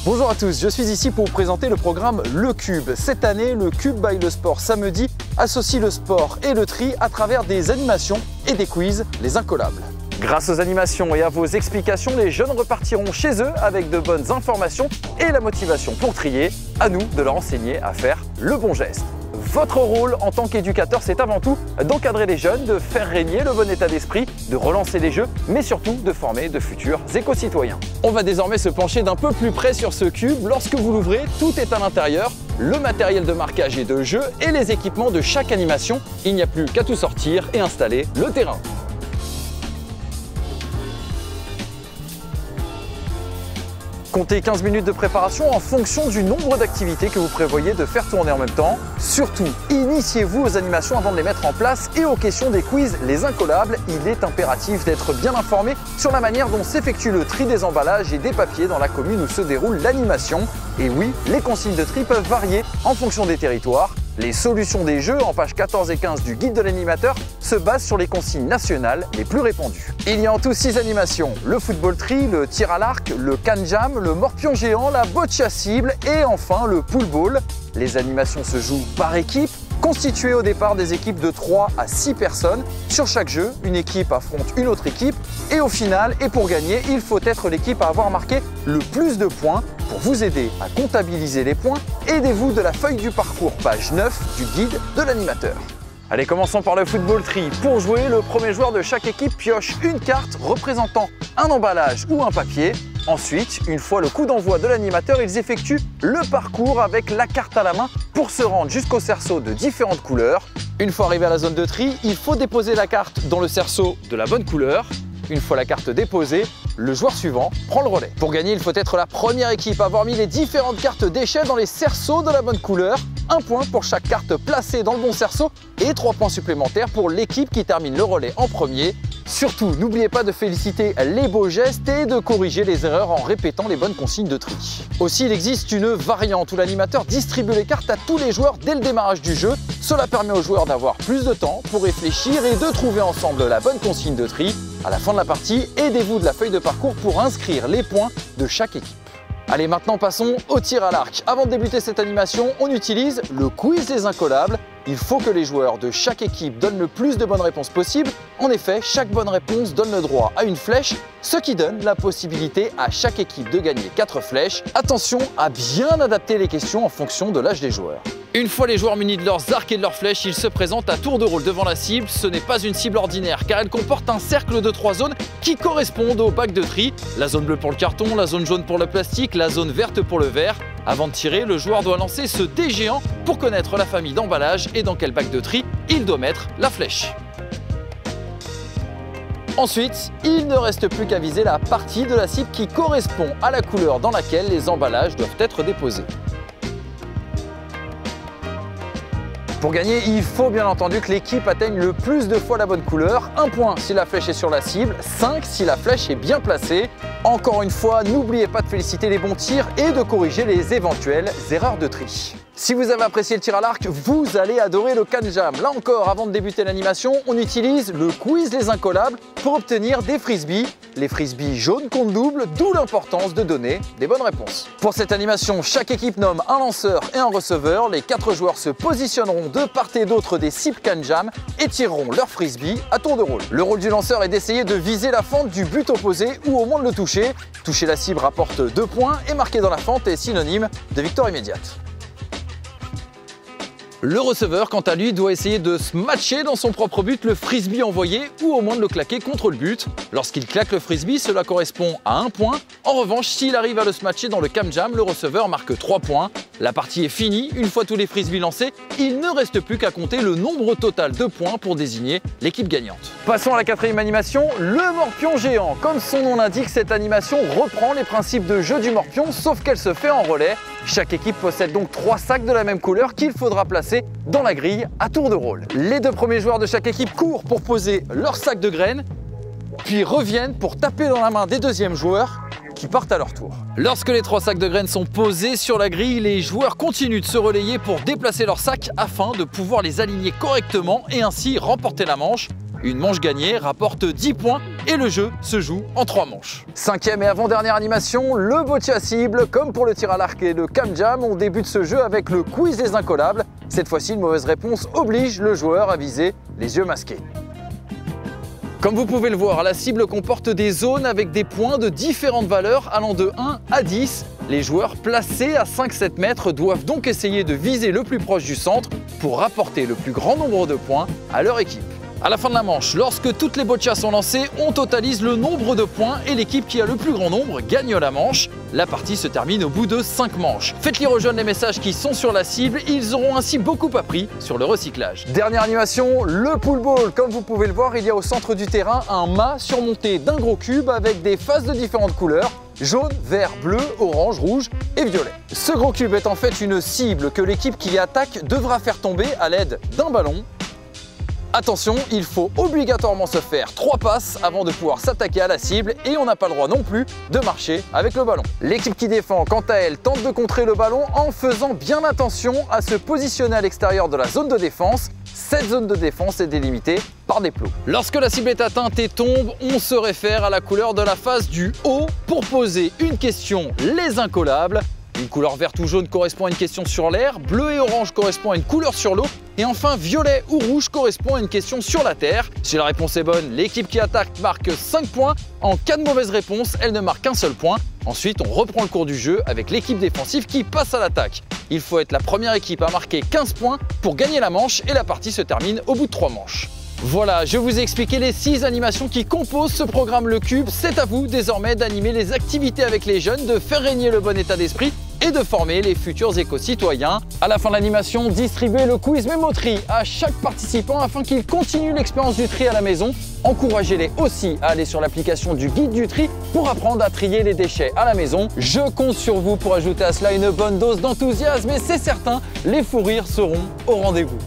Bonjour à tous, je suis ici pour vous présenter le programme Le Cube. Cette année, le Cube by Le Sport Samedi associe le sport et le tri à travers des animations et des quiz, les incollables. Grâce aux animations et à vos explications, les jeunes repartiront chez eux avec de bonnes informations et la motivation pour trier. À nous de leur enseigner à faire le bon geste. Votre rôle en tant qu'éducateur, c'est avant tout d'encadrer les jeunes, de faire régner le bon état d'esprit, de relancer les jeux, mais surtout de former de futurs éco-citoyens. On va désormais se pencher d'un peu plus près sur ce cube. Lorsque vous l'ouvrez, tout est à l'intérieur, le matériel de marquage et de jeu et les équipements de chaque animation. Il n'y a plus qu'à tout sortir et installer le terrain. Comptez 15 minutes de préparation en fonction du nombre d'activités que vous prévoyez de faire tourner en même temps. Surtout, initiez-vous aux animations avant de les mettre en place et aux questions des quiz les incollables. Il est impératif d'être bien informé sur la manière dont s'effectue le tri des emballages et des papiers dans la commune où se déroule l'animation. Et oui, les consignes de tri peuvent varier en fonction des territoires. Les solutions des jeux, en pages 14 et 15 du guide de l'animateur, se basent sur les consignes nationales les plus répandues. Il y a en tout 6 animations, le football tri, le tir à l'arc, le can jam, le morpion géant, la boccia cible et enfin le pool ball. Les animations se jouent par équipe, constituées au départ des équipes de 3 à 6 personnes. Sur chaque jeu, une équipe affronte une autre équipe et au final, et pour gagner, il faut être l'équipe à avoir marqué le plus de points. Pour vous aider à comptabiliser les points, aidez-vous de la feuille du parcours, page 9 du guide de l'animateur. Allez, commençons par le football tri. Pour jouer, le premier joueur de chaque équipe pioche une carte représentant un emballage ou un papier. Ensuite, une fois le coup d'envoi de l'animateur, ils effectuent le parcours avec la carte à la main pour se rendre jusqu'au cerceau de différentes couleurs. Une fois arrivé à la zone de tri, il faut déposer la carte dans le cerceau de la bonne couleur. Une fois la carte déposée, le joueur suivant prend le relais. Pour gagner, il faut être la première équipe à avoir mis les différentes cartes déchets dans les cerceaux de la bonne couleur. 1 point pour chaque carte placée dans le bon cerceau et 3 points supplémentaires pour l'équipe qui termine le relais en premier. Surtout, n'oubliez pas de féliciter les beaux gestes et de corriger les erreurs en répétant les bonnes consignes de tri. Aussi, il existe une variante où l'animateur distribue les cartes à tous les joueurs dès le démarrage du jeu. Cela permet aux joueurs d'avoir plus de temps pour réfléchir et de trouver ensemble la bonne consigne de tri. À la fin de la partie, aidez-vous de la feuille de parcours pour inscrire les points de chaque équipe. Allez, maintenant passons au tir à l'arc. Avant de débuter cette animation, on utilise le quiz des incollables. Il faut que les joueurs de chaque équipe donnent le plus de bonnes réponses possible. En effet, chaque bonne réponse donne le droit à une flèche, ce qui donne la possibilité à chaque équipe de gagner 4 flèches. Attention à bien adapter les questions en fonction de l'âge des joueurs. Une fois les joueurs munis de leurs arcs et de leurs flèches, ils se présentent à tour de rôle devant la cible. Ce n'est pas une cible ordinaire car elle comporte un cercle de 3 zones qui correspondent au bac de tri. La zone bleue pour le carton, la zone jaune pour le plastique, la zone verte pour le verre. Avant de tirer, le joueur doit lancer ce dé géant pour connaître la famille d'emballage et dans quel bac de tri il doit mettre la flèche. Ensuite, il ne reste plus qu'à viser la partie de la cible qui correspond à la couleur dans laquelle les emballages doivent être déposés. Pour gagner, il faut bien entendu que l'équipe atteigne le plus de fois la bonne couleur. 1 point si la flèche est sur la cible, 5 si la flèche est bien placée. Encore une fois, n'oubliez pas de féliciter les bons tirs et de corriger les éventuelles erreurs de tri. Si vous avez apprécié le tir à l'arc, vous allez adorer le can jam. Là encore, avant de débuter l'animation, on utilise le quiz les incollables pour obtenir des frisbees. Les frisbees jaunes comptent double, d'où l'importance de donner des bonnes réponses. Pour cette animation, chaque équipe nomme un lanceur et un receveur. Les 4 joueurs se positionneront de part et d'autre des cibles can jam et tireront leur frisbee à tour de rôle. Le rôle du lanceur est d'essayer de viser la fente du but opposé ou au moins de le toucher. Toucher la cible rapporte 2 points et marquer dans la fente est synonyme de victoire immédiate. Le receveur, quant à lui, doit essayer de se matcher dans son propre but le frisbee envoyé ou au moins de le claquer contre le but. Lorsqu'il claque le frisbee, cela correspond à 1 point. En revanche, s'il arrive à le smatcher dans le cam jam, le receveur marque 3 points. La partie est finie. Une fois tous les frisbees lancés, il ne reste plus qu'à compter le nombre total de points pour désigner l'équipe gagnante. Passons à la 4e animation, le morpion géant. Comme son nom l'indique, cette animation reprend les principes de jeu du morpion, sauf qu'elle se fait en relais. Chaque équipe possède donc 3 sacs de la même couleur qu'il faudra placer dans la grille à tour de rôle. Les 2 premiers joueurs de chaque équipe courent pour poser leur sac de graines, puis reviennent pour taper dans la main des 2e joueurs qui partent à leur tour. Lorsque les 3 sacs de graines sont posés sur la grille, les joueurs continuent de se relayer pour déplacer leurs sacs afin de pouvoir les aligner correctement et ainsi remporter la manche. Une manche gagnée rapporte 10 points et le jeu se joue en 3 manches. 5e et avant-dernière animation, le boccia cible. Comme pour le tir à l'arc et le cam jam, on débute ce jeu avec le quiz des incollables. Cette fois-ci, une mauvaise réponse oblige le joueur à viser les yeux masqués. Comme vous pouvez le voir, la cible comporte des zones avec des points de différentes valeurs allant de 1 à 10. Les joueurs placés à 5-7 mètres doivent donc essayer de viser le plus proche du centre pour rapporter le plus grand nombre de points à leur équipe. À la fin de la manche, lorsque toutes les boccias sont lancées, on totalise le nombre de points et l'équipe qui a le plus grand nombre gagne la manche. La partie se termine au bout de 5 manches. Faites lire aux jeunes les messages qui sont sur la cible, ils auront ainsi beaucoup appris sur le recyclage. Dernière animation, le pool ball. Comme vous pouvez le voir, il y a au centre du terrain un mât surmonté d'un gros cube avec des faces de différentes couleurs. Jaune, vert, bleu, orange, rouge et violet. Ce gros cube est en fait une cible que l'équipe qui attaque devra faire tomber à l'aide d'un ballon. Attention, il faut obligatoirement se faire 3 passes avant de pouvoir s'attaquer à la cible et on n'a pas le droit non plus de marcher avec le ballon. L'équipe qui défend, quant à elle, tente de contrer le ballon en faisant bien attention à se positionner à l'extérieur de la zone de défense. Cette zone de défense est délimitée par des plots. Lorsque la cible est atteinte et tombe, on se réfère à la couleur de la face du haut pour poser une question, les incollables. Une couleur verte ou jaune correspond à une question sur l'air, bleu et orange correspond à une couleur sur l'eau, et enfin violet ou rouge correspond à une question sur la terre. Si la réponse est bonne, l'équipe qui attaque marque 5 points. En cas de mauvaise réponse, elle ne marque qu'un seul point. Ensuite, on reprend le cours du jeu avec l'équipe défensive qui passe à l'attaque. Il faut être la première équipe à marquer 15 points pour gagner la manche et la partie se termine au bout de 3 manches. Voilà, je vous ai expliqué les 6 animations qui composent ce programme Le Cube. C'est à vous désormais d'animer les activités avec les jeunes, de faire régner le bon état d'esprit et de former les futurs éco-citoyens. À la fin de l'animation, distribuez le quiz Mémo-tri à chaque participant afin qu'il continue l'expérience du tri à la maison. Encouragez-les aussi à aller sur l'application du guide du tri pour apprendre à trier les déchets à la maison. Je compte sur vous pour ajouter à cela une bonne dose d'enthousiasme et c'est certain, les fous rires seront au rendez-vous.